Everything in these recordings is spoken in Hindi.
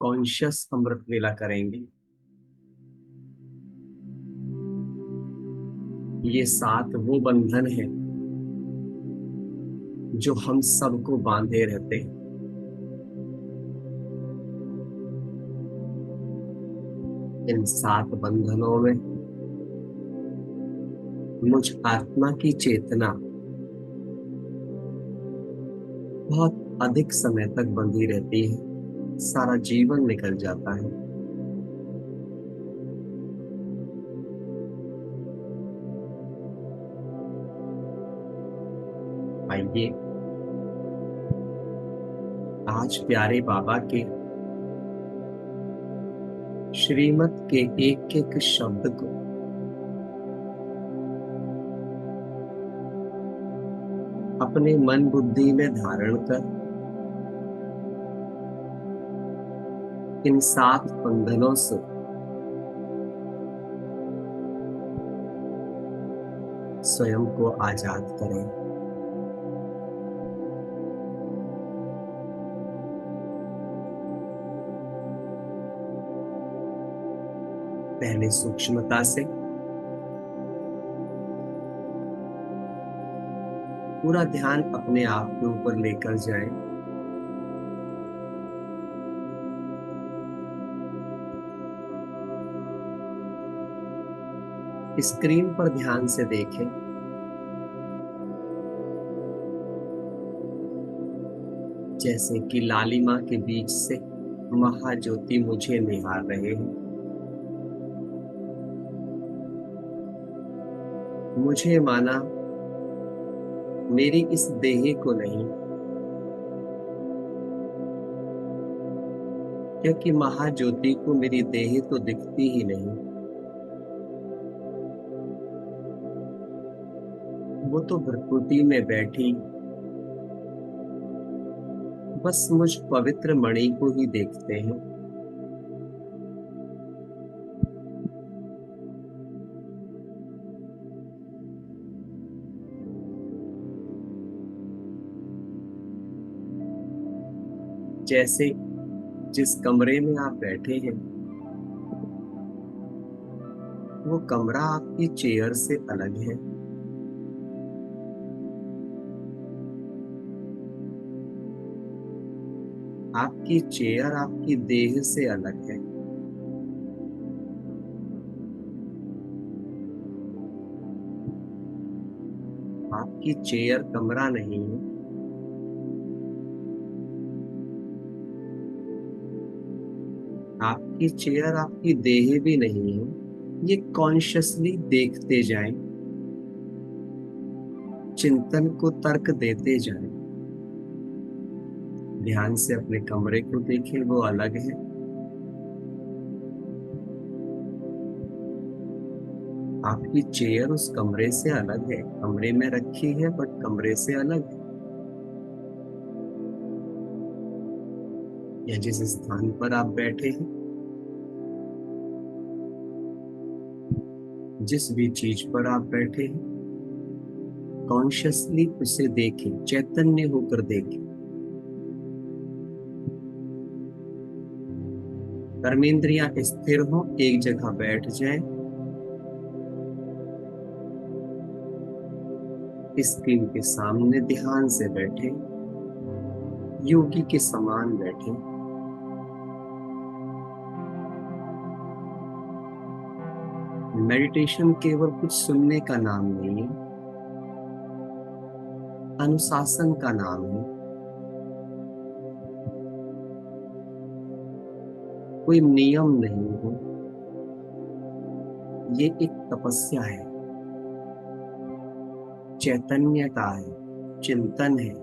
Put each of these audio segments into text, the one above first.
कॉन्शियस अमृत वेला करेंगे। ये 7 वो बंधन है जो हम सबको बांधे रहते हैं। इन 7 बंधनों में मुझ आत्मा की चेतना बहुत अधिक समय तक बंधी रहती है, सारा जीवन निकल जाता है। आइए आज प्यारे बाबा के श्रीमत के एक एक शब्द को अपने मन बुद्धि में धारण कर इन 7 बंधनों से स्वयं को आजाद करें। पहले सूक्ष्मता से पूरा ध्यान अपने आप के ऊपर लेकर जाएं। स्क्रीन पर ध्यान से देखें। जैसे कि लालिमा के बीच से महाज्योति मुझे निहार रहे हैं। मुझे माना मेरी इस देह को नहीं, क्योंकि महाज्योति को मेरी देह तो दिखती ही नहीं। वो तो भ्रकुटी में बैठी बस मुझ पवित्र मणि को ही देखते हैं। जैसे जिस कमरे में आप बैठे हैं वो कमरा आपकी चेयर से अलग है। आपकी चेयर आपकी देह से अलग है। आपकी चेयर कमरा नहीं है। आपकी चेयर आपकी देह भी नहीं है। ये कॉन्शियसली देखते जाएं, चिंतन को तर्क देते जाएं। ध्यान से अपने कमरे को देखें, वो अलग है। आपकी चेयर उस कमरे से अलग है, कमरे में रखी है बट कमरे से अलग है। या जिस स्थान पर आप बैठे हैं, जिस भी चीज पर आप बैठे हैं, कॉन्शियसली उसे देखें, चैतन्य होकर देखें। कर्मेंद्रियां स्थिर हो, एक जगह बैठ जाए। स्क्रीन के सामने ध्यान से बैठे, योगी के समान बैठे। मेडिटेशन केवल कुछ सुनने का नाम नहीं है, अनुशासन का नाम है। कोई नियम नहीं है, ये एक तपस्या है, चैतन्यता है, चिंतन है।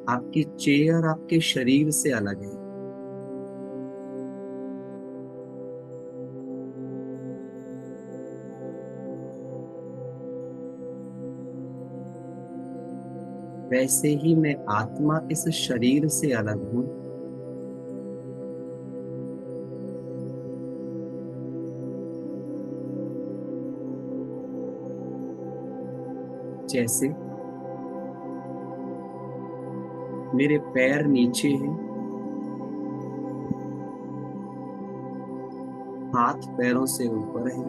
आपकी चेयर आपके शरीर से अलग है। वैसे ही मैं आत्मा इस शरीर से अलग हूं। जैसे मेरे पैर नीचे हैं, हाथ पैरों से ऊपर है,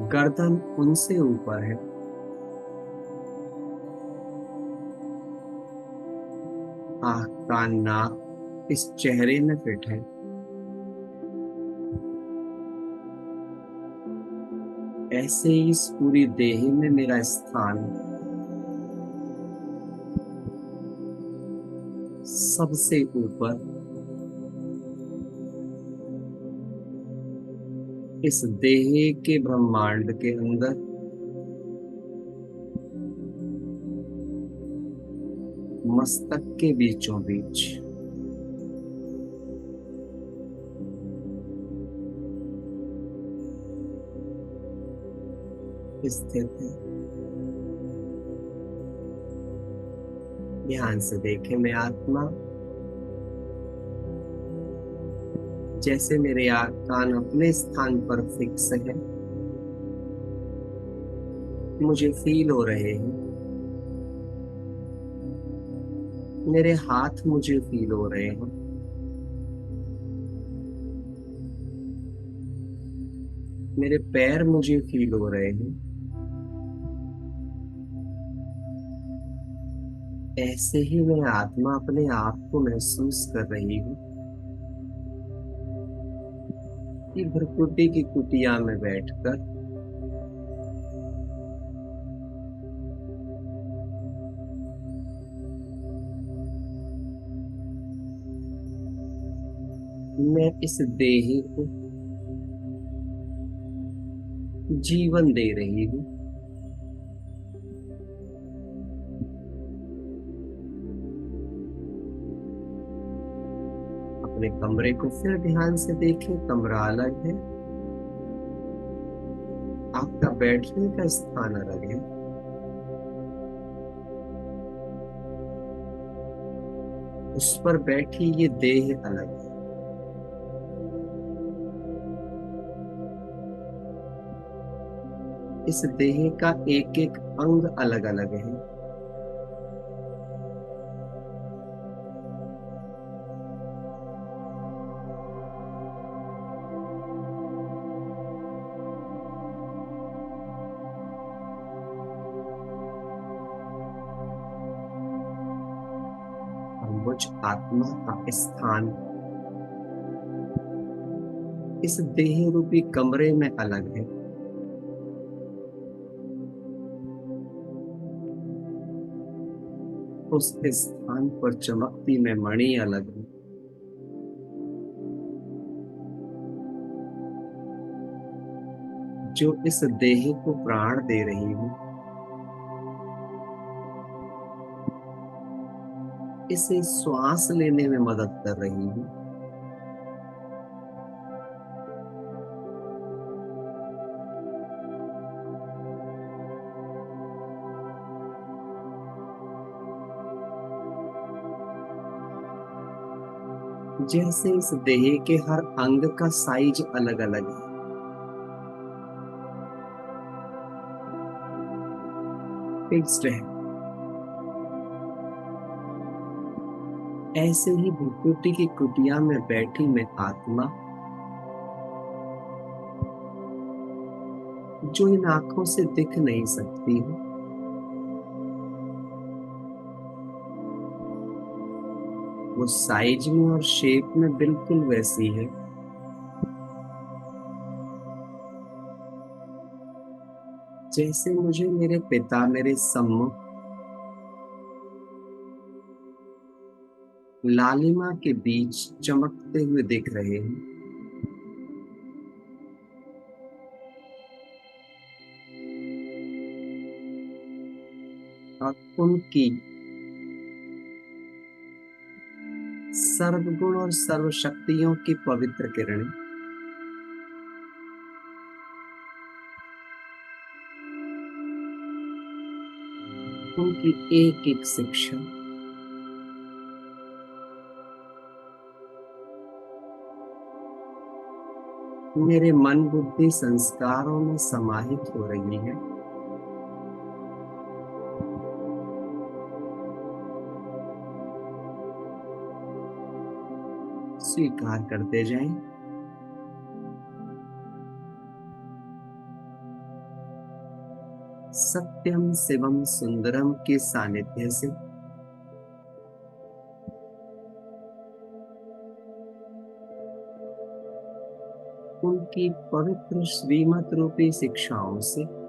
गर्दन उनसे ऊपर है, आँख कान नाक इस चेहरे में फिट है। ऐसे ही इस पूरी देह में मेरा स्थान सबसे ऊपर इस देह के ब्रह्मांड के अंदर मस्तक के बीचों बीच स्थित है। ध्यान से देखें, मैं आत्मा जैसे मेरे कान अपने स्थान पर फिक्स है, मुझे फील हो रहे हैं। मेरे हाथ मुझे फील हो रहे हैं। मेरे पैर मुझे फील हो रहे हैं। ऐसे ही मैं आत्मा अपने आप को महसूस कर रही हूँ कि भ्रकुटी की कुटिया में बैठकर मैं इस देह को जीवन दे रही हूँ। अपने कमरे को फिर ध्यान से देखें, कमरा अलग है, आपका बैठने का स्थान अलग है। उस पर बैठी ये देह अलग है। इस देह का एक एक अंग अलग अलग है। और मुझ आत्मा का स्थान इस देह रूपी कमरे में अलग है। उस स्थान पर चमकती मैं मणि अलग है। जो इस देह को प्राण दे रही हूँ, इसे श्वास लेने में मदद कर रही हूँ। जैसे इस देह के हर अंग का साइज अलग अलग है, फिक्स्ड है। ऐसे ही भृकुटी की कुटिया में बैठी मैं आत्मा, जो इन आंखों से दिख नहीं सकती है, वो साइज में और शेप में बिल्कुल वैसी है जैसे मुझे मेरे पिता मेरे सम्मुख लालिमा के बीच चमकते हुए दिख रहे हैं। और उनकी सर्वगुण और सर्व शक्तियों की पवित्र किरणें उनकी एक एक शिक्षा मेरे मन बुद्धि संस्कारों में समाहित हो रही है। स्वीकार करते जाएं। सत्यम शिवम सुंदरम के सानिध्य से उनकी पवित्र श्रीमत रूपी शिक्षाओं से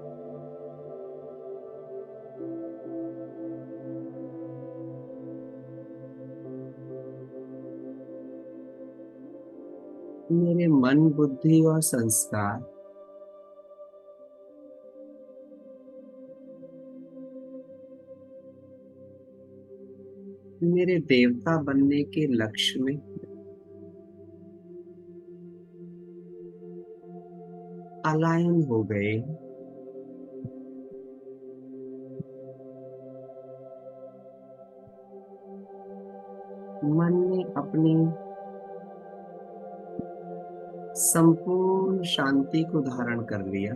मेरे मन, बुद्धि और संस्कार मेरे देवता बनने के लक्ष्य में अलायन हो गए। मन ने अपनी संपूर्ण शांति को धारण कर लिया।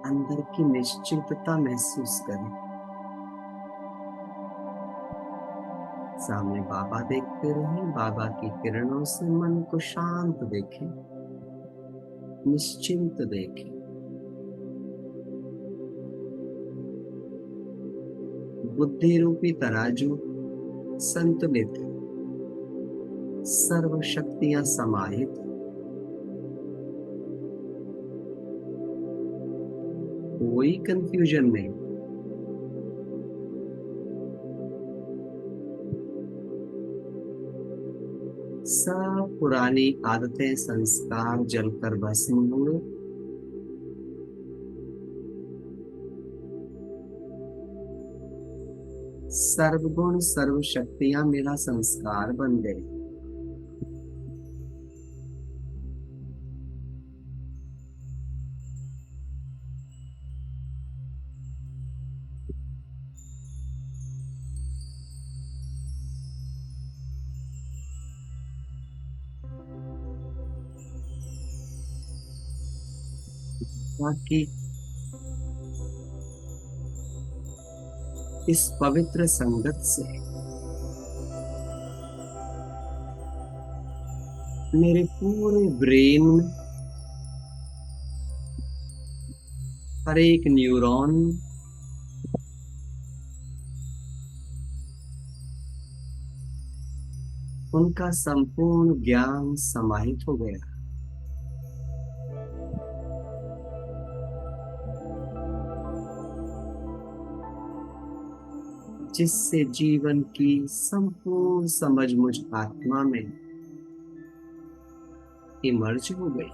अंदर की निश्चिंतता महसूस करें। सामने बाबा देखते रहें। बाबा की किरणों से मन को शांत देखें, निश्चिंत देखें। बुद्धि रूपी तराजू संतुलित, सर्व शक्तियां समाहित, कोई कंफ्यूजन नहीं। सब पुरानी आदतें, संस्कार जलकर भस्म हुए। सर्वगुण सर्व शक्तियां मेरा संस्कार बन गए। बाकी इस पवित्र संगत से मेरे पूरे ब्रेन में हर एक न्यूरॉन उनका संपूर्ण ज्ञान समाहित हो गया। जिससे जीवन की संपूर्ण समझ मुझ आत्मा में इमर्ज हो गई।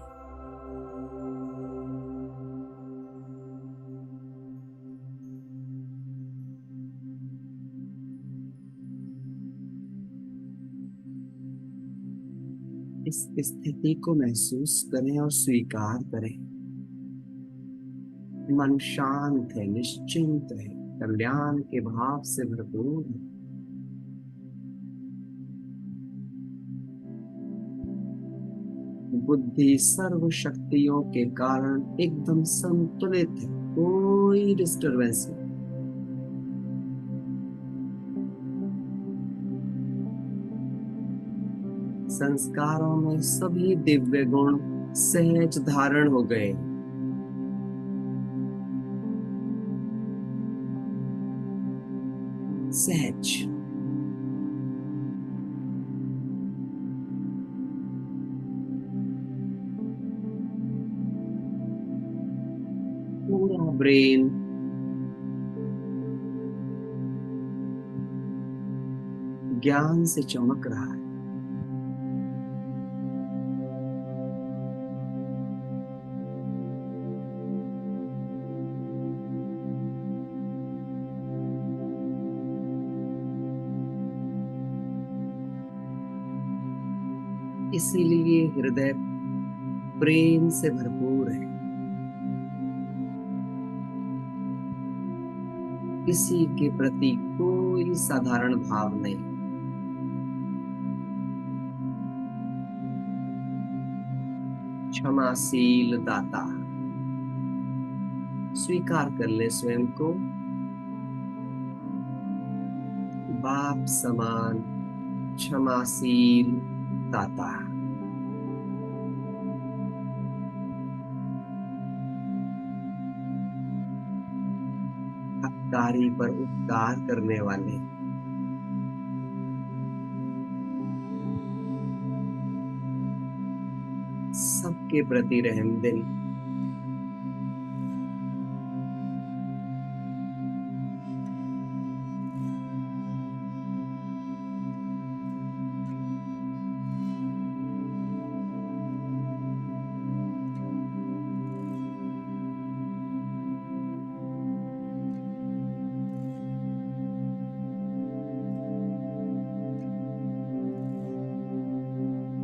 इस स्थिति को महसूस करें और स्वीकार करें। मन शांत है, निश्चिंत है, कल्याण के भाव से भरपूर है। बुद्धि सर्व शक्तियों के कारण एकदम संतुलित है, कोई डिस्टरबेंस नहीं। संस्कारों में सभी दिव्य गुण सहज धारण हो गए। सहज। पूरा ब्रेन ज्ञान से चमक रहा है। इसीलिए हृदय प्रेम से भरपूर है। किसी के प्रति कोई साधारण भाव नहीं। क्षमाशील दाता। स्वीकार कर ले स्वयं को। बाप समान क्षमाशील दाता। हकदारी पर उपकार करने वाले, सबके प्रति रहमदिल,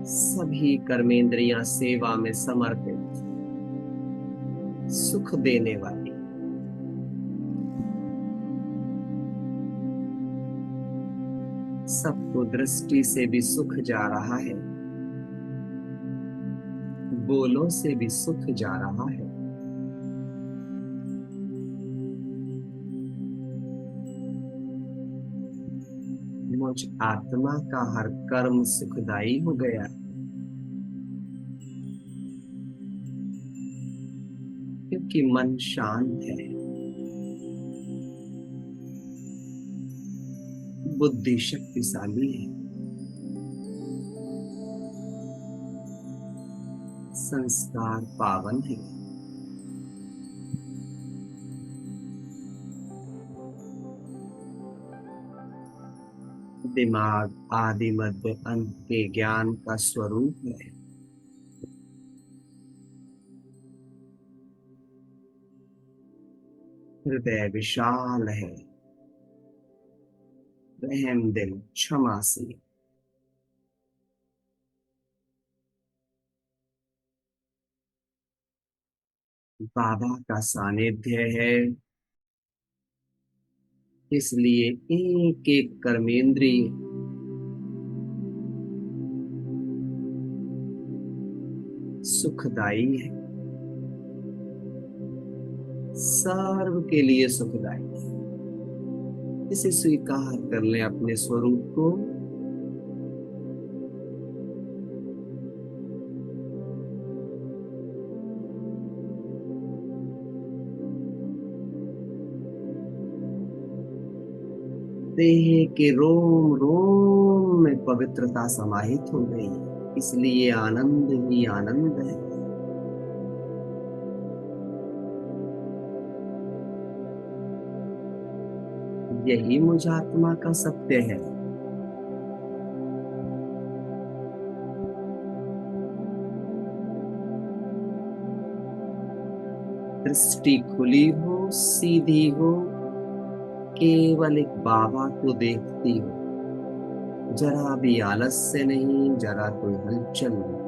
सभी कर्मेंद्रियां सेवा में समर्पित, सुख देने वाली, सबको दृष्टि से भी सुख जा रहा है, बोलों से भी सुख जा रहा है। मुझ आत्मा का हर कर्म सुखदायी हो गया, क्योंकि मन शांत है, बुद्धि शक्तिशाली है, संस्कार पावन है, दिमाग आदि मध्य अंत के ज्ञान का स्वरूप है। हृदय विशाल है, रहमदिल, क्षमाशील। बाबा का सानिध्य है, इसलिए एक एक कर्मेंद्रिय सुखदायी है, सर्व के लिए सुखदायी है। इसे स्वीकार कर ले अपने स्वरूप को। देह के रोम रोम में पवित्रता समाहित हो गई, इसलिए आनंद ही आनंद है। यही मुझ आत्मा का सत्य है। दृष्टि खुली हो, सीधी हो, केवल एक बाबा को देखती हो, जरा भी आलस्य नहीं, जरा कोई हलचल नहीं,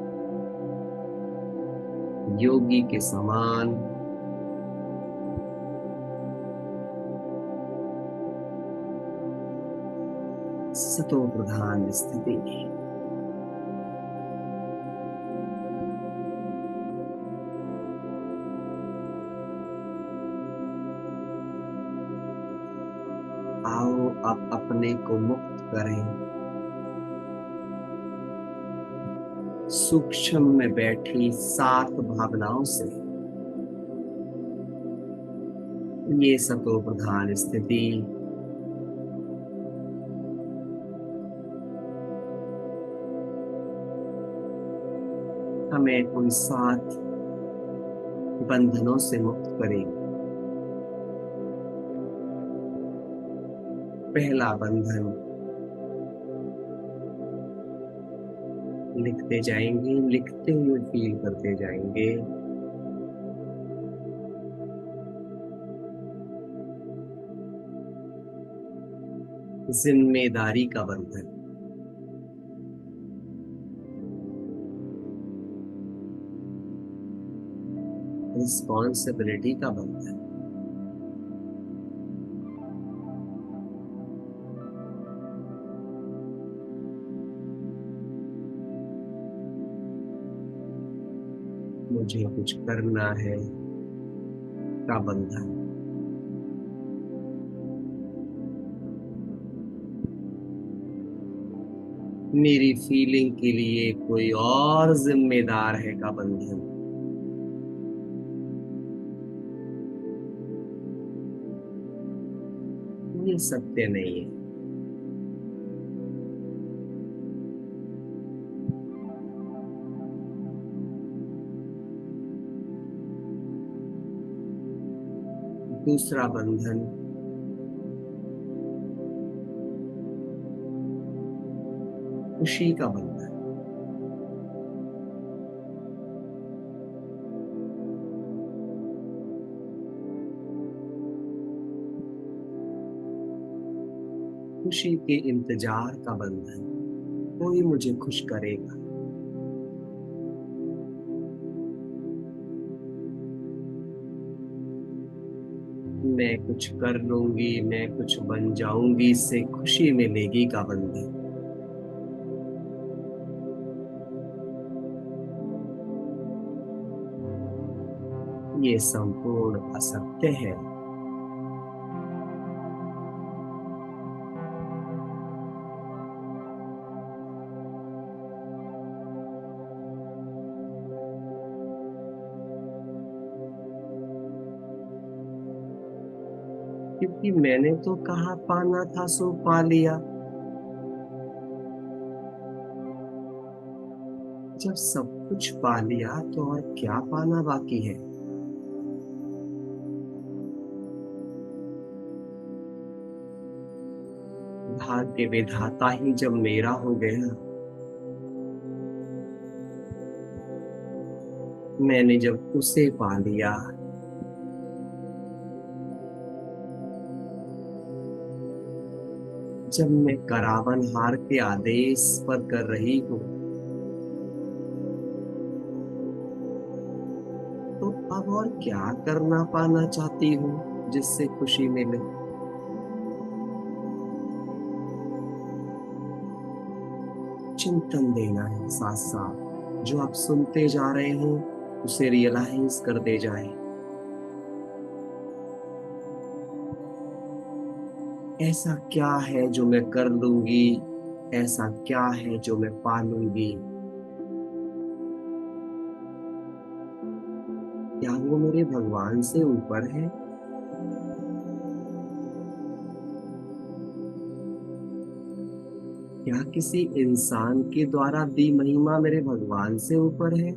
योगी के समान सतो प्रधान स्थिति। आओ अब अपने को मुक्त करें, सूक्ष्म में बैठी 7 भावनाओं से। ये सतो प्रधान स्थिति हमें उन 7 बंधनों से मुक्त करेगी। पहला बंधन, लिखते जाएंगे, लिखते हुए फील करते जाएंगे। जिम्मेदारी का बंधन, रिस्पॉन्सिबिलिटी का बंधन। मुझे कुछ करना है का बंधन। मेरी फीलिंग के लिए कोई और जिम्मेदार है का बंधन। ये सत्य नहीं है। दूसरा बंधन खुशी का बंधन। खुशी के इंतजार का बंधन। कोई मुझे खुश करेगा। मैं कुछ कर लूंगी, मैं कुछ बन जाऊंगी, इससे खुशी मिलेगी का बंधन। ये संपूर्ण असत्य है। क्योंकि मैंने तो कहा पाना था सो पा लिया। जब सब कुछ पा लिया तो और क्या पाना बाकी है। भाग्य विधाता ही जब मेरा हो गया, मैंने जब उसे पा लिया, जब मैं करावन हार के आदेश पर कर रही हूँ, तो अब और क्या करना पाना चाहती हूँ जिससे खुशी मिले। चिंतन देना है साथ साथ। जो आप सुनते जा रहे हैं उसे रियलाइज कर दे जाए। ऐसा क्या है जो मैं कर लूंगी, ऐसा क्या है जो मैं पा लूंगी। क्या वो मेरे भगवान से ऊपर है। क्या किसी इंसान के द्वारा दी महिमा मेरे भगवान से ऊपर है।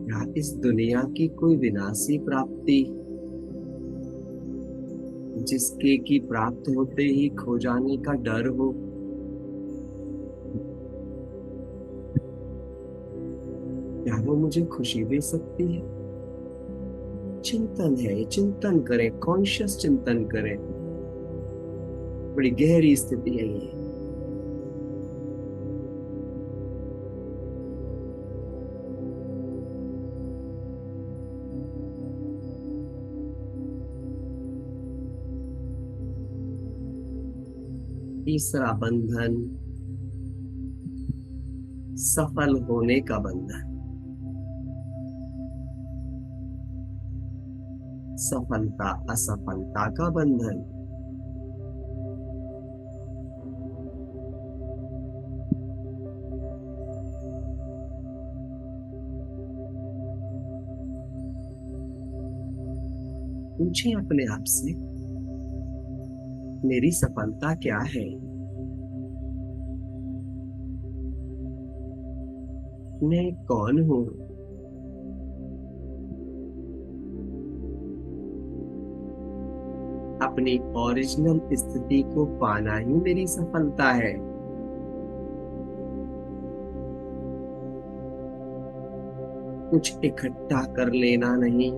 क्या इस दुनिया की कोई विनाशी प्राप्ति, जिसके की प्राप्त होते ही खो जाने का डर हो, क्या वो मुझे खुशी दे सकती है। चिंतन है, चिंतन करें, कॉन्शियस चिंतन करें। बड़ी गहरी स्थिति है ये। तीसरा बंधन सफल होने का बंधन। सफलता असफलता का बंधन। पूछें अपने आप से, मेरी सफलता क्या है। मैं कौन हूँ। अपनी ओरिजिनल स्थिति को पाना ही मेरी सफलता है। कुछ इकट्ठा कर लेना नहीं,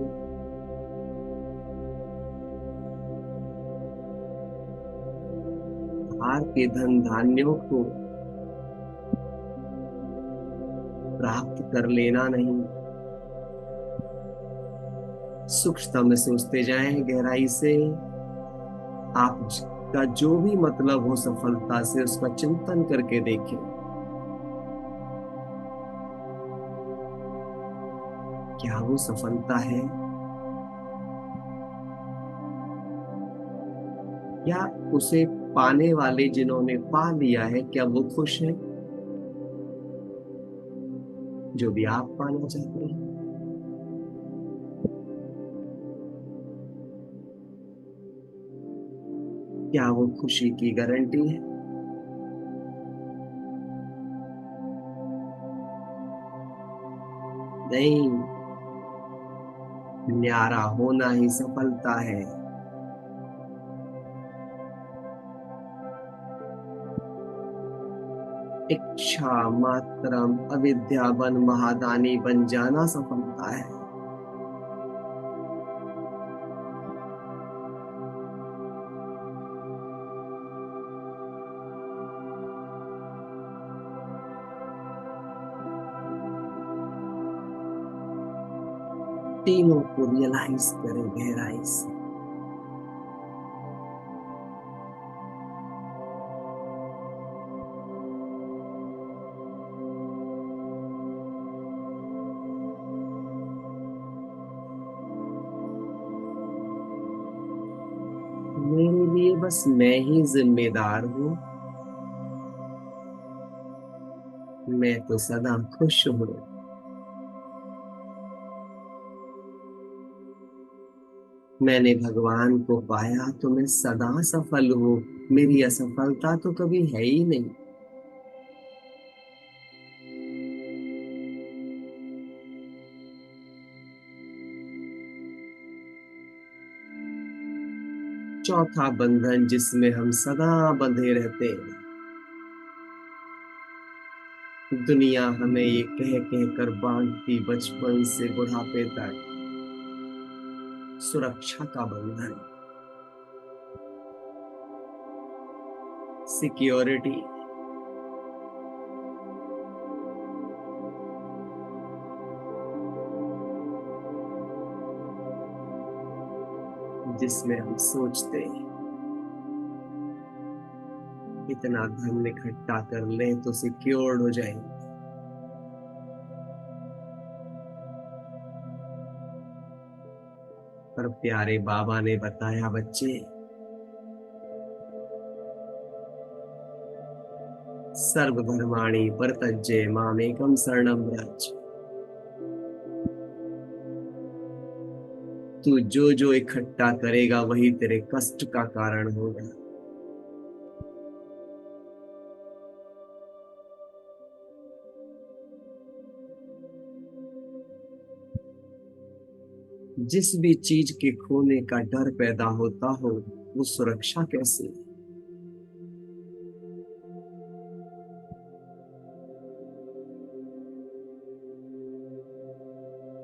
हार के धन धान्यों को प्राप्त कर लेना नहीं। सूक्ष्म में सोचते जाएं गहराई से। आप का जो भी मतलब हो सफलता से, उसका चिंतन करके देखें। क्या वो सफलता है। या उसे पाने वाले जिन्होंने पा लिया है, क्या वो खुश है? जो भी आप पाना चाहते हैं, क्या वो खुशी की गारंटी है? नहीं, न्यारा होना ही सफलता है। इच्छा मात्रम अविद्या बन महादानी बन जाना सफलता है। तीनों को रियलाइज करें गहराई से। मेरे लिए बस मैं ही जिम्मेदार हूँ। मैं तो सदा खुश हूँ। मैंने भगवान को पाया तो मैं सदा सफल हूँ। मेरी असफलता तो कभी है ही नहीं। चौथा बंधन जिसमें हम सदा बंधे रहते हैं। दुनिया हमें ये कह कह कर बांधती बचपन से बुढ़ापे तक। सुरक्षा का बंधन, सिक्योरिटी। जिसमें हम सोचते हैं इतना धन इकट्ठा कर लें तो सिक्योर्ड हो जाएंगे। पर प्यारे बाबा ने बताया, बच्चे, सर्वधर्माणि परित्यज्य मामेकं शरणं व्रज। तू जो जो इकट्ठा करेगा वही तेरे कष्ट का कारण होगा। जिस भी चीज के खोने का डर पैदा होता हो, वो सुरक्षा कैसे?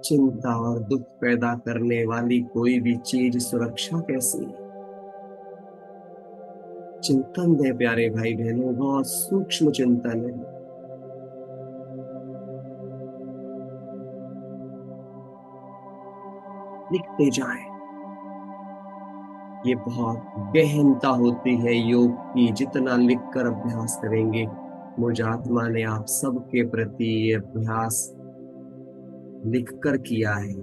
चिंता और दुख पैदा करने वाली कोई भी चीज सुरक्षा कैसी? चिंतन दे प्यारे भाई बहनों, बहुत सूक्ष्म चिंतन है। लिखते जाएं। ये बहुत गहनता होती है योग की। जितना लिखकर अभ्यास करेंगे, मुझ आत्मा ने आप सबके प्रति ये अभ्यास लिखकर किया है।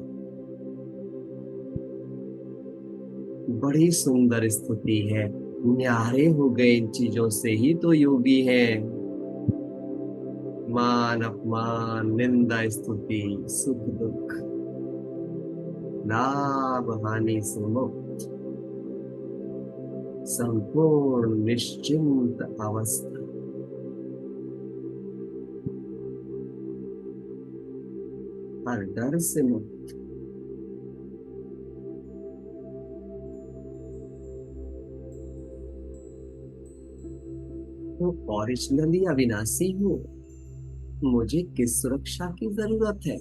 बड़ी सुंदर स्थिति है। न्यारे हो गए इन चीजों से ही तो योगी हैं। मान अपमान निंदा स्तुति सुख दुख लाभ हानि से मुक्त, संपूर्ण निश्चिंत अवस्था। हर डर से मुक्त। तो ओरिजिनली अविनाशी हूँ। मुझे किस सुरक्षा की जरूरत है?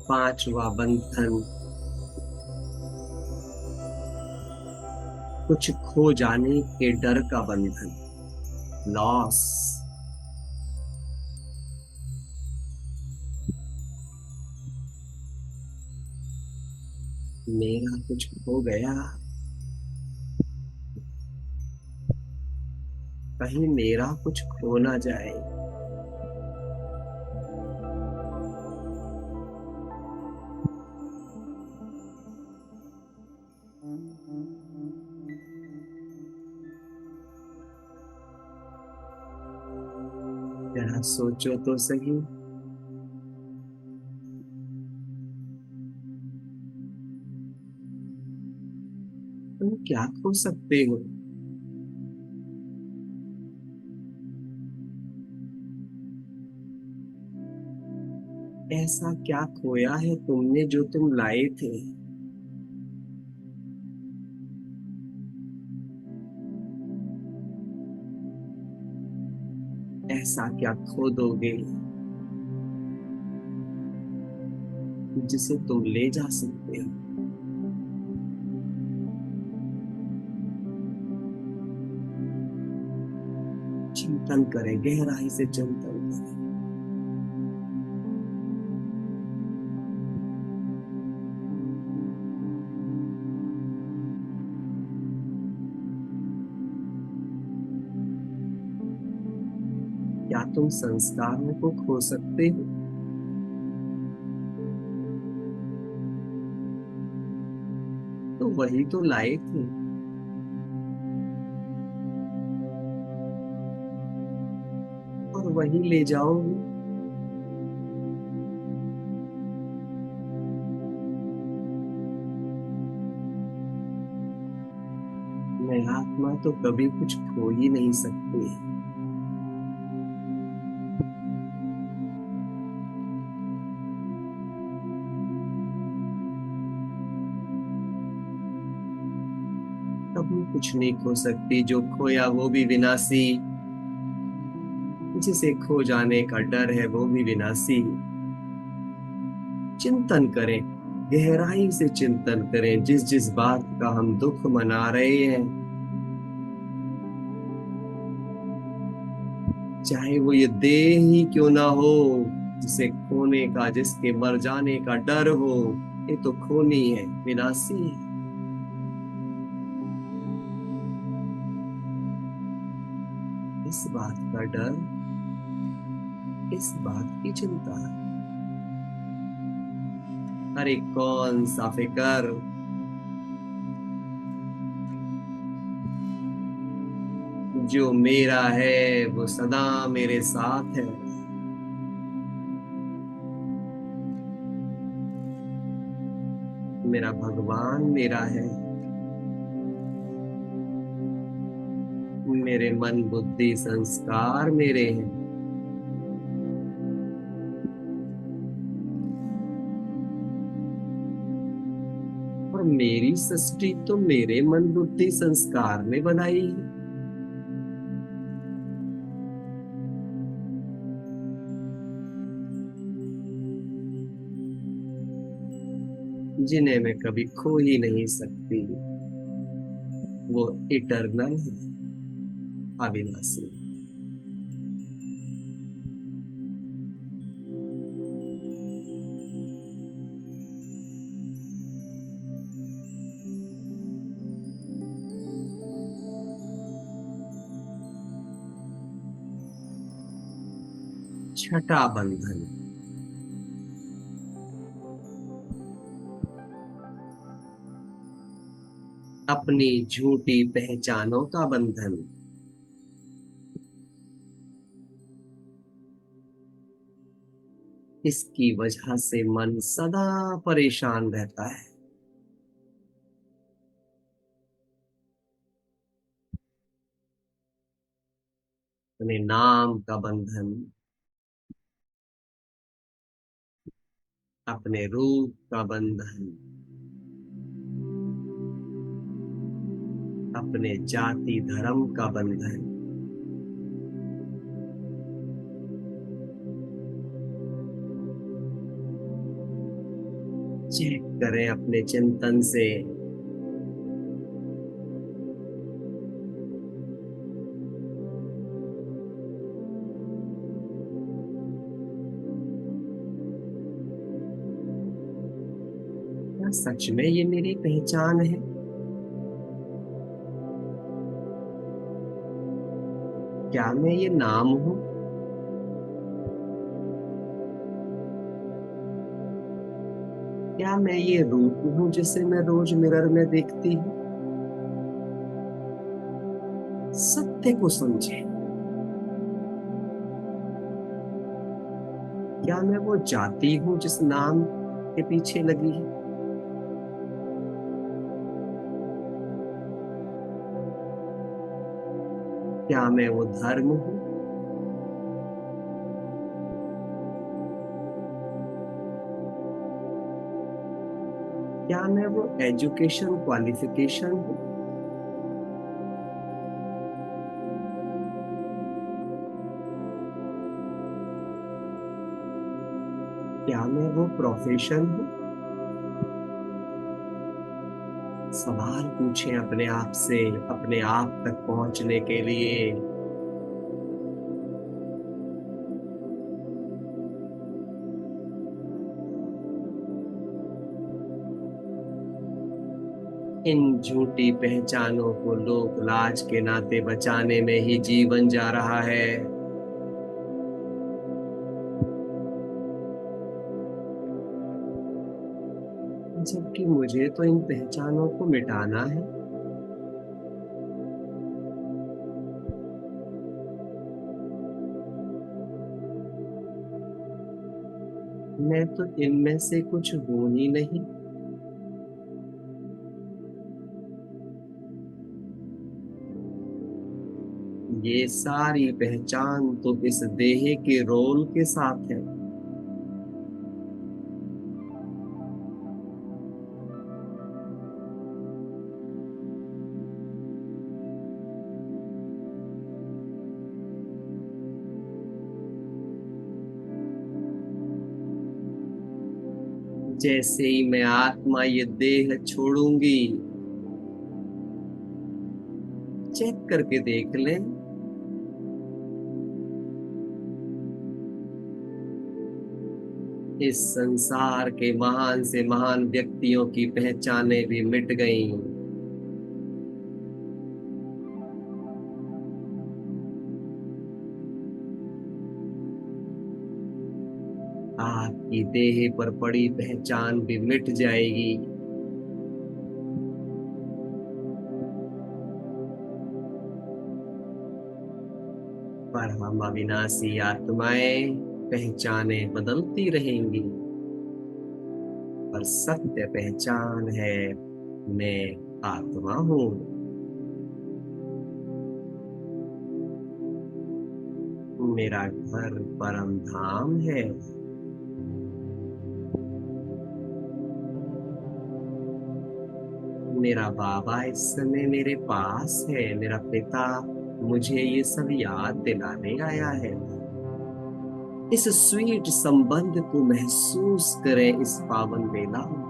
पांचवा बंधन, कुछ खो जाने के डर का बंधन, लॉस। मेरा कुछ खो गया, कहीं मेरा कुछ खो ना जाए। जरा सोचो तो सही, तुम क्या खो सकते हो? ऐसा क्या खोया है तुमने जो तुम लाए थे? ऐसा क्या खो दोगे जिसे तुम ले जा सकते हो? चिंतन करें, गहराई से चिंतन करें। क्या तुम संस्कारों को खो सकते हो? तो वही तो लाए थे। और वही ले जाओगे। मैं आत्मा तो कभी कुछ खो ही नहीं सकती। कभी कुछ नहीं खो सकती, जो खोया वो भी विनाशी, जिसे खो जाने का डर है वो भी विनाशी। चिंतन करें, गहराई से चिंतन करें, जिस जिस बात का हम दुख मना रहे हैं, चाहे वो ये देह ही क्यों ना हो, जिसे खोने का, जिसके मर जाने का डर हो, ये तो खोनी है, विनाशी है। इस बात का डर, इस बात की चिंता, अरे कौन सा फिकर। जो मेरा है वो सदा मेरे साथ है। मेरा भगवान मेरा है। मेरे मन बुद्धि संस्कार मेरे हैं। और मेरी सृष्टि तो मेरे मन बुद्धि संस्कार ने बनाई है, जिन्हें मैं कभी खो ही नहीं सकती। वो इटरनल है, अविनाशी। छठा बंधन, अपनी झूठी पहचानों का बंधन। इसकी वजह से मन सदा परेशान रहता है। अपने नाम का बंधन, अपने रूप का बंधन, अपने जाति धर्म का बंधन। चेक करें अपने चिंतन से। क्या सच में ये मेरी पहचान है? क्या मैं ये नाम हूँ? क्या मैं ये रूप हूँ जिसे मैं रोज मिरर में देखती हूँ? सत्य को समझे। क्या मैं वो जाति हूँ जिस नाम के पीछे लगी है? क्या मैं वो धर्म हूँ? क्या मैं वो एजुकेशन क्वालिफिकेशन हूँ? क्या मैं वो प्रोफेशन हूँ? सवाल पूछें अपने आप से, अपने आप तक पहुंचने के लिए। इन झूठी पहचानों को लोक लाज के नाते बचाने में ही जीवन जा रहा है। जबकि मुझे तो इन पहचानों को मिटाना है। मैं तो इनमें से कुछ हूं ही नहीं। ये सारी पहचान तो इस देह के रोल के साथ है। जैसे ही मैं आत्मा ये देह छोड़ूंगी, चेक करके देख लें, इस संसार के महान से महान व्यक्तियों की पहचानें भी मिट गईं। आपकी देह पर पड़ी पहचान भी मिट जाएगी। पर हम अविनाशी आत्माएं, पहचानें बदलती रहेंगी। पर सत्य पहचान है, मैं आत्मा हूँ। मेरा घर परम धाम है। मेरा बाबा इस समय मेरे पास है। मेरा पिता मुझे ये सब याद दिलाने आया है। इस स्वीट संबंध को महसूस करें इस पावन बेला में।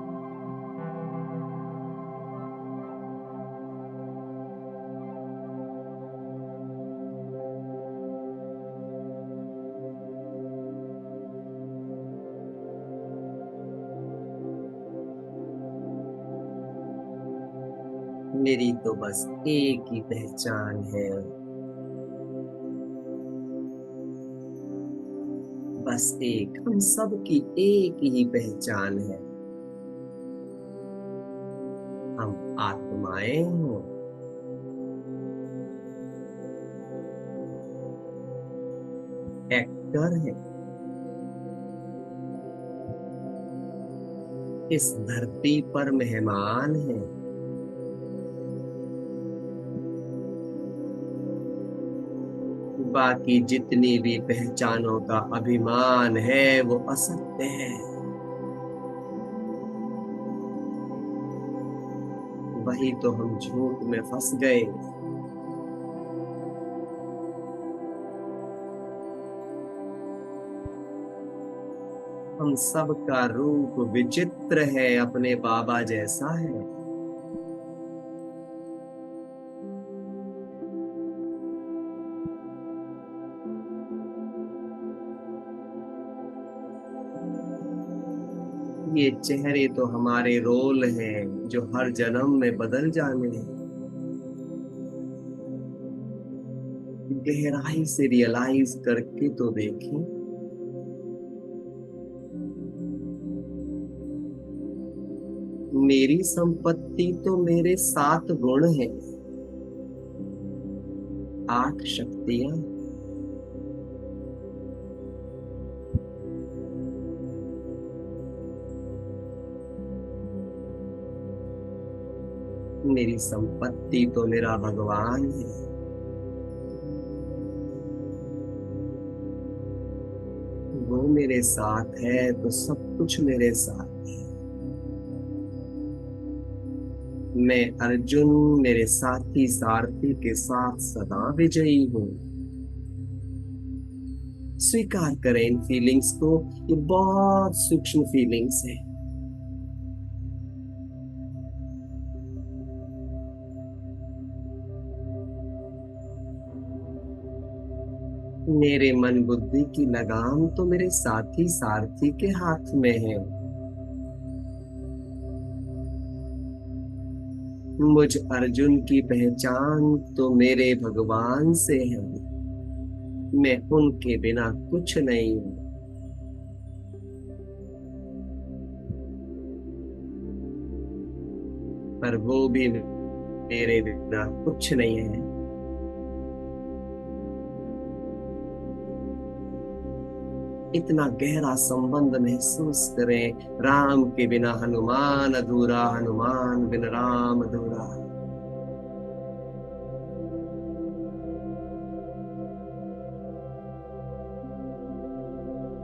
मेरी तो बस एक ही पहचान है। बस एक, हम सब की एक ही पहचान है। हम आत्माएं हैं। एक्टर है। इस धरती पर मेहमान है। बाकी जितनी भी पहचानों का अभिमान है वो असत्य है। वही तो हम झूठ में फंस गए। हम सब का रूप विचित्र है, अपने बाबा जैसा है। ये चेहरे तो हमारे रोल हैं जो हर जन्म में बदल जाने हैं। गहराई से रियलाइज करके तो देखें, मेरी संपत्ति तो मेरे 7 गुण हैं, 8 शक्तियां। मेरी संपत्ति तो मेरा भगवान है। वो मेरे साथ है तो सब कुछ मेरे साथ है। मैं अर्जुन मेरे साथी सारथी के साथ सदा विजयी हूँ। स्वीकार करें इन फीलिंग्स को, ये बहुत सूक्ष्म फीलिंग्स है। मेरे मन बुद्धि की लगाम तो मेरे साथी सारथी के हाथ में है। मुझ अर्जुन की पहचान तो मेरे भगवान से है। मैं उनके बिना कुछ नहीं हूं। पर वो भी मेरे बिना कुछ नहीं है। इतना गहरा संबंध महसूस करें। राम के बिना हनुमान अधूरा, हनुमान बिन राम अधूरा।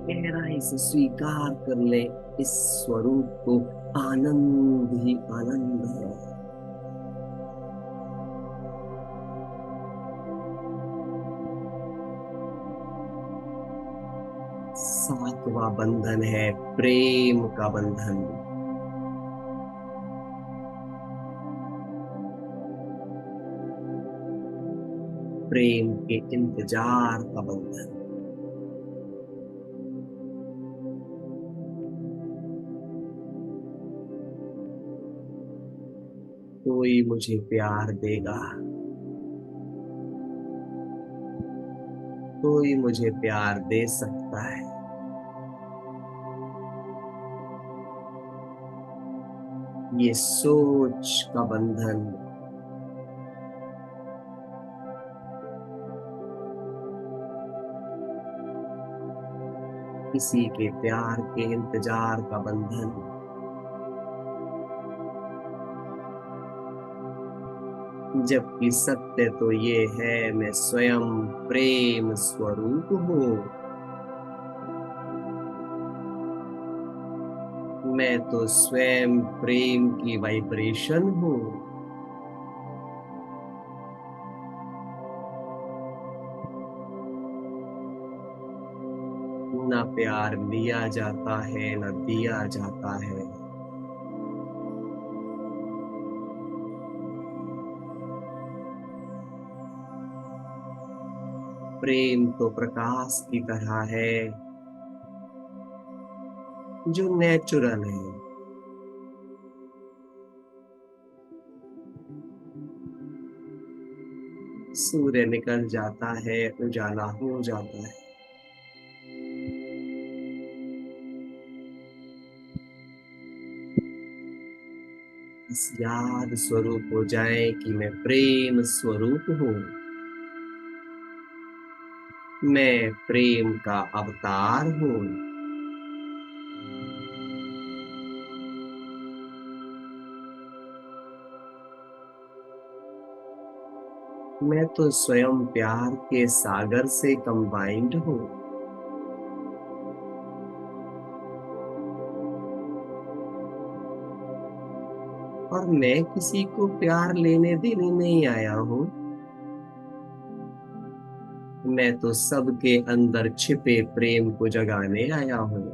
गहराई से स्वीकार कर ले इस स्वरूप को। आनंद ही आनंद है। 7वां बंधन है प्रेम का बंधन। प्रेम के इंतजार का बंधन। कोई मुझे प्यार देगा, कोई मुझे प्यार दे सकता है। ये सोच का बंधन। किसी के प्यार के इंतजार का बंधन। जबकि सत्य तो ये है, मैं स्वयं प्रेम स्वरूप हूँ। मैं तो स्वयं प्रेम की वाइब्रेशन हूँ। ना प्यार लिया जाता है, ना दिया जाता है। प्रेम तो प्रकाश की तरह है जो नेचुरल है। सूर्य निकल जाता है, उजाला हो जाता है। इस याद स्वरूप हो जाए कि मैं प्रेम स्वरूप हूँ। मैं प्रेम का अवतार हूँ। मैं तो स्वयं प्यार के सागर से कंबाइंड हूँ। और मैं किसी को प्यार लेने देने नहीं आया हूँ। मैं तो सबके अंदर छिपे प्रेम को जगाने आया हूँ।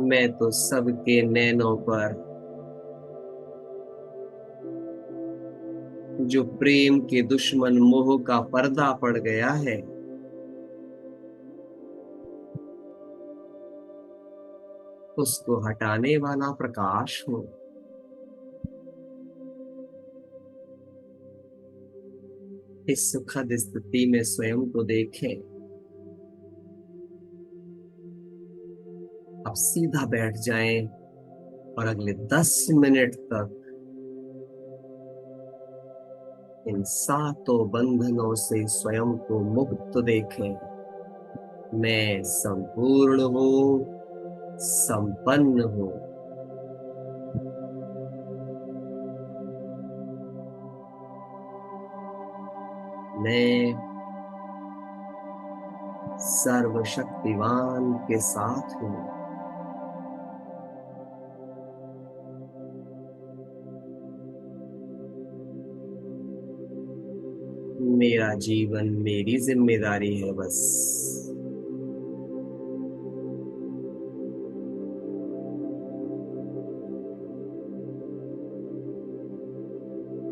मैं तो सबके नैनों पर जो प्रेम के दुश्मन मोह का पर्दा पड़ गया है, उसको हटाने वाला प्रकाश हूँ। इस सुखद स्थिति में स्वयं को देखें। अब सीधा बैठ जाएं और अगले 10 मिनट तक इन सातों बंधनों से स्वयं को मुक्त देखें। मैं संपूर्ण हूँ, संपन्न हूँ। मैं सर्वशक्तिवान के साथ हूँ। मेरा जीवन मेरी जिम्मेदारी है बस।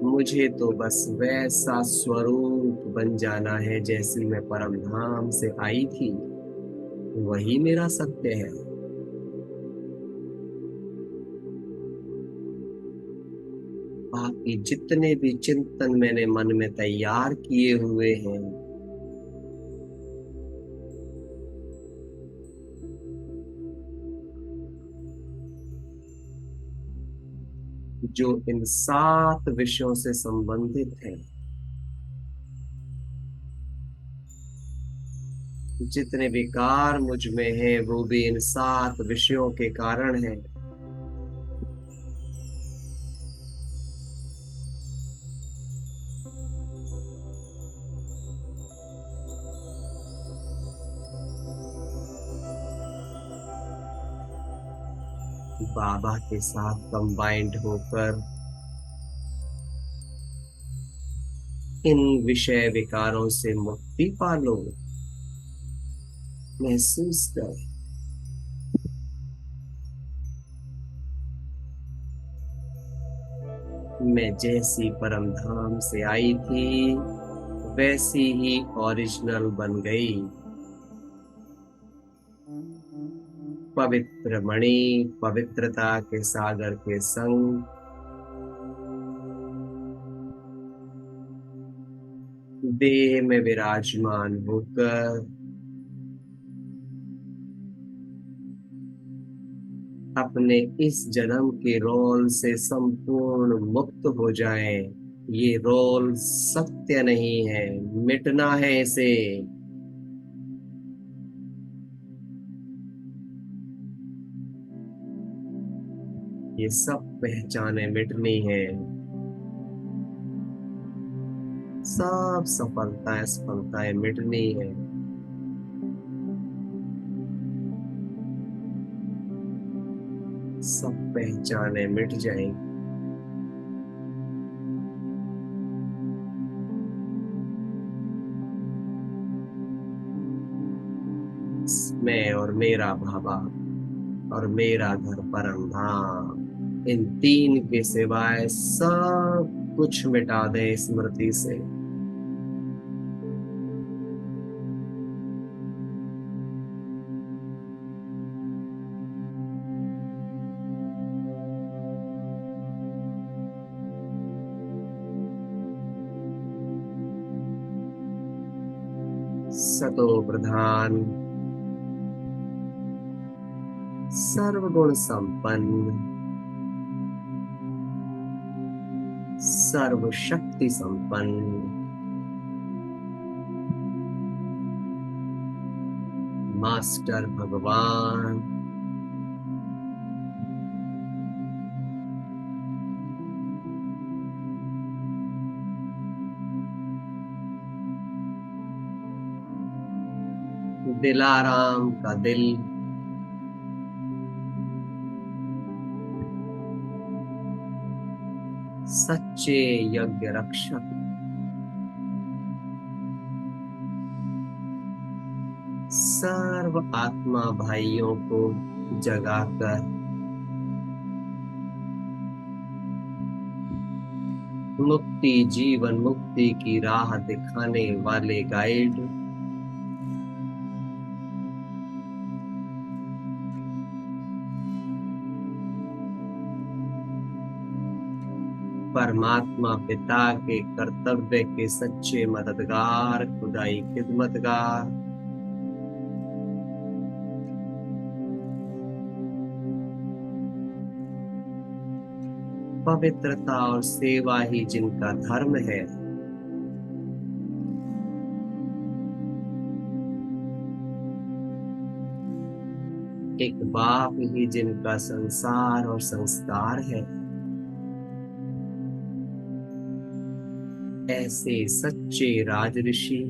मुझे तो बस वैसा स्वरूप बन जाना है जैसी मैं परम धाम से आई थी। वही मेरा सत्य है। बाकी जितने भी चिंतन मैंने मन में तैयार किए हुए हैं, जो इन 7 विषयों से संबंधित है, जितने विकार मुझ में हैं वो भी इन 7 विषयों के कारण है। बाबा के साथ कंबाइंड होकर इन विषय विकारों से मुक्ति पालो। महसूस कर, मैं जैसी परम धाम से आई थी वैसी ही ओरिजिनल बन गई। पवित्र मणि पवित्रता के सागर के संग देह में विराजमान होकर अपने इस जन्म के रोल से संपूर्ण मुक्त हो जाएं। ये रोल सत्य नहीं है, मिटना है इसे। ये सब पहचाने मिटनी है। सब सफलताएं असफलताएं मिटनी है। सब पहचाने मिट जाएंगी। मैं और मेरा बाबा और मेरा घर परम धाम, इन 3 के सिवाय सब कुछ मिटा दे स्मृति से। सतो प्रधान, सर्वगुण संपन्न, सर्व शक्ति संपन्न, मास्टर भगवान, दिलाराम का दिल, सच्चे यज्ञ रक्षक, सर्व आत्मा भाइयों को जगाकर मुक्ति जीवन मुक्ति की राह दिखाने वाले गाइड, परमात्मा पिता के कर्तव्य के सच्चे मददगार, खुदाई खिदमतगार, पवित्रता और सेवा ही जिनका धर्म है, एक बाप ही जिनका संसार और संस्कार है, ऐसे सच्चे राजऋषि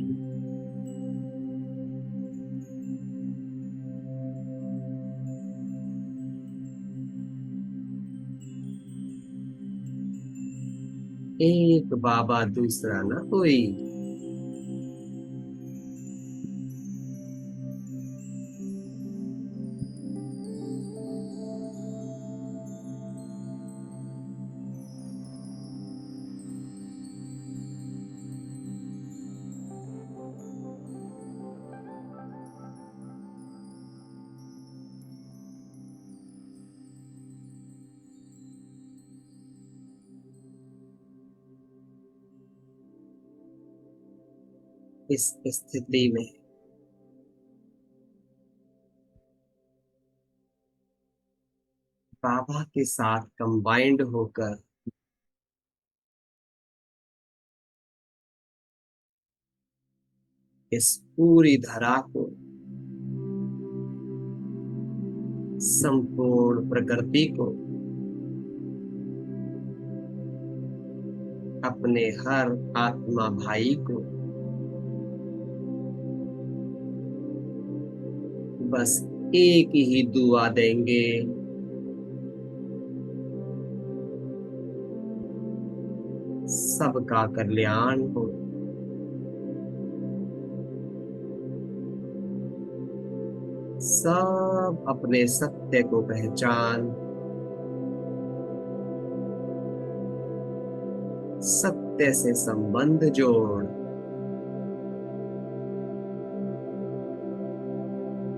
एक बाबा दूसरा न कोई। इस स्थिति में बाबा के साथ कंबाइंड होकर इस पूरी धरा को, संपूर्ण प्रकृति को, अपने हर आत्मा भाई को बस एक ही दुआ देंगे, सबका कल्याण हो, सब अपने सत्य को पहचान, सत्य से संबंध जोड़,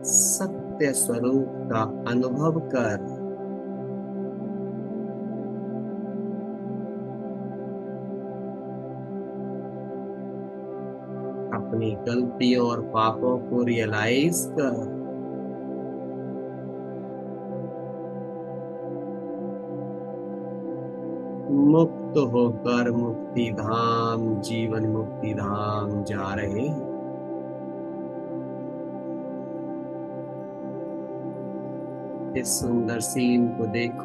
सत्य स्वरूप का अनुभव कर, अपनी गलतियों और पापों को रियलाइज कर, मुक्त होकर मुक्ति धाम, जीवन मुक्ति धाम जा रहे हैं। इस सुंदर सीन को देखो,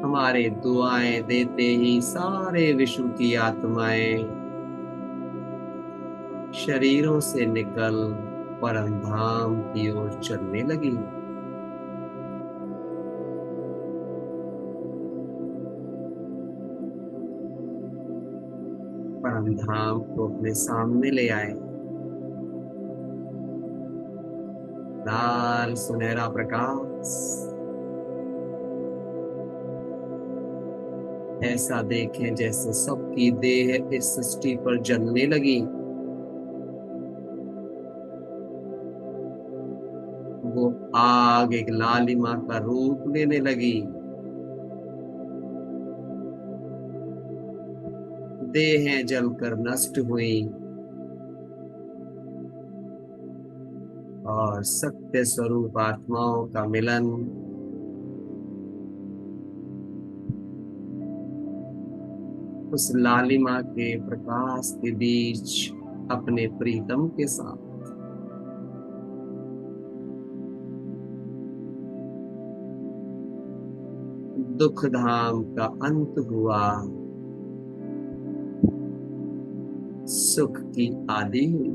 हमारे दुआएं देते ही सारे विश्व की आत्माएं शरीरों से निकल परम धाम की ओर चलने लगी। परम धाम को अपने सामने ले आए। लाल सुनहरा प्रकाश ऐसा देखें जैसे सबकी देह इस सृष्टि पर जलने लगी। वो आग एक लालिमा का रूप लेने लगी। देहें जलकर नष्ट हुई और सत्य स्वरूप आत्माओं का मिलन उस लालिमा के प्रकाश के बीच अपने प्रीतम के साथ दुख धाम का अंत हुआ, सुख की आदि हुई।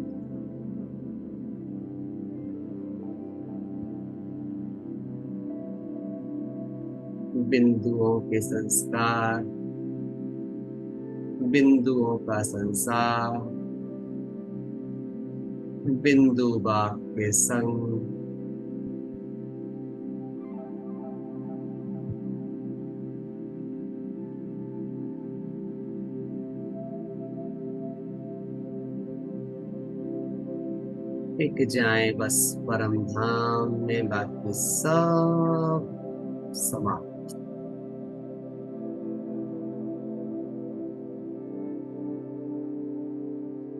बिंदुओं के संस्कार, बिंदुओं का संसार, बिंदु बाप के संग, टिक जाए बस परम धाम में, बाकी सब समाप्त।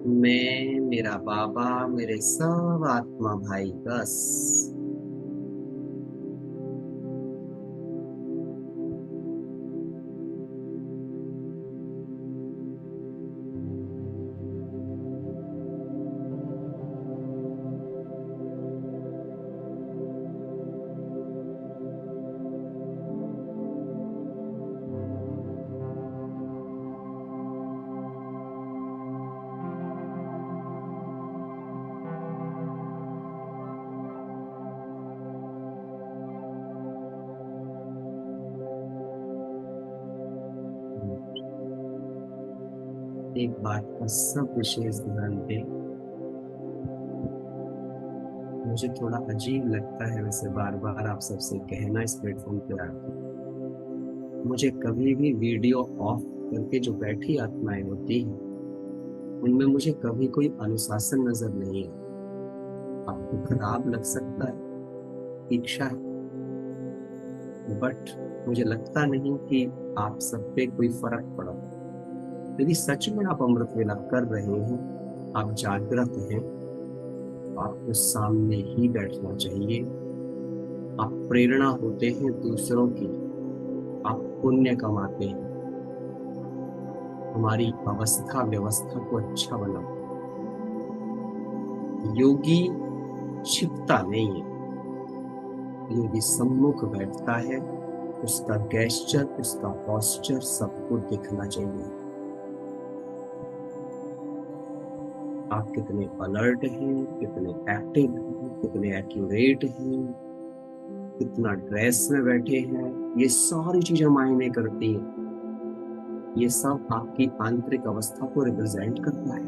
मैं, मेरा बाबा, मेरे सब आत्मा भाई, बस। एक बात का सब विशेष ध्यान दें। मुझे थोड़ा अजीब लगता है वैसे बार बार आप सबसे कहना इस प्लेटफॉर्म पे आकर, मुझे कभी भी वीडियो ऑफ करके जो बैठी आत्माएं होती हैं उनमें मुझे कभी कोई अनुशासन नजर नहीं है। आपको खराब लग सकता है, इच्छा है, बट मुझे लगता नहीं कि आप सब पे कोई फर्क पड़ा। यदि सच में आप अमृत वेला कर रहे हैं, आप जागृत हैं, आपको सामने ही बैठना चाहिए। आप प्रेरणा होते हैं दूसरों की, आप पुण्य कमाते हैं, हमारी अवस्था व्यवस्था को अच्छा बना। योगी छिपता नहीं है, योगी सम्मुख बैठता है, उसका गेस्चर, उसका पोस्चर सबको दिखना चाहिए। आप कितने अलर्ट हैं, कितने एक्टिव हैं, कितने एक्यूरेट हैं, कितना ड्रेस में बैठे हैं, ये सारी चीजें मायने करती हैं। ये सब आपकी आंतरिक अवस्था को रिप्रेजेंट करता है।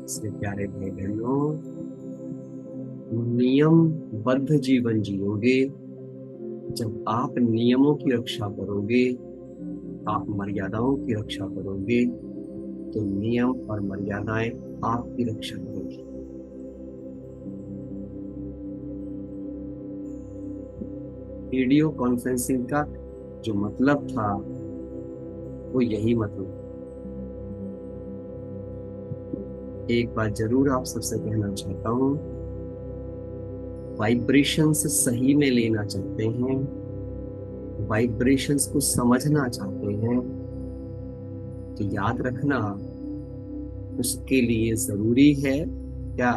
इसलिए प्यारे भाई बहनों, नियमबद्ध जीवन जियोगे। जब आप नियमों की रक्षा करोगे, आप मर्यादाओं की रक्षा करोगे, तो नियम और मर्यादाएं आपकी रक्षा करेंगी। वीडियो कॉन्फ्रेंसिंग का जो मतलब था वो यही मतलब। एक बात जरूर आप सबसे कहना चाहता हूं, वाइब्रेशंस सही में लेना चाहते हैं, वाइब्रेशंस को समझना चाहते हैं, तो याद रखना उसके लिए जरूरी है क्या?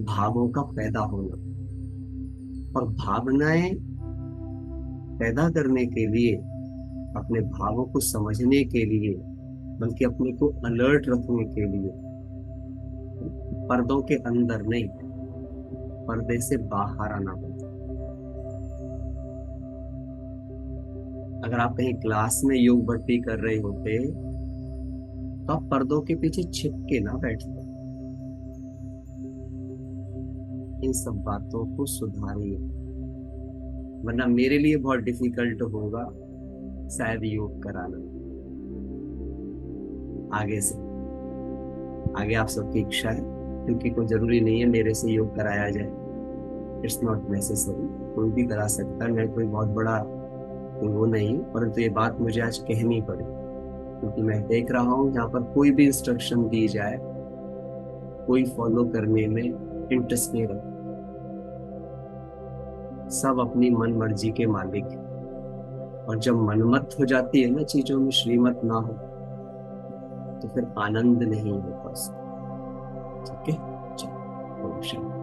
भावों का पैदा होना। और भावनाएं पैदा करने के लिए, अपने भावों को समझने के लिए, बल्कि अपने को अलर्ट रखने के लिए पर्दों के अंदर नहीं, पर्दे से बाहर आना पड़ता। अगर आप कहीं क्लास में योग भट्टी कर रहे होते तो आप पर्दों के पीछे छिप के ना बैठते। इन सब बातों को सुधारिए, वरना मेरे लिए बहुत डिफिकल्ट होगा शायद योग कराना। आगे से आगे आप सबकी इच्छा है, क्योंकि कोई जरूरी नहीं है मेरे से योग कराया जाए। इट्स नॉट नेसेसरी, कोई भी करा सकता है। मैं कोई बहुत बड़ा कोई वो नहीं, परंतु ये बात मुझे आज कहनी पड़ी, क्योंकि मैं देख रहा हूँ यहाँ पर कोई भी इंस्ट्रक्शन दी जाए, कोई फॉलो करने में इंटरेस्ट नहीं रखता। सब अपनी मन मर्जी के मालिक हैं, और जब मनमत हो जाती है ना चीजों में, श्रीमत ना हो, तो फिर आनंद नहीं होता। ठीक है, चलो।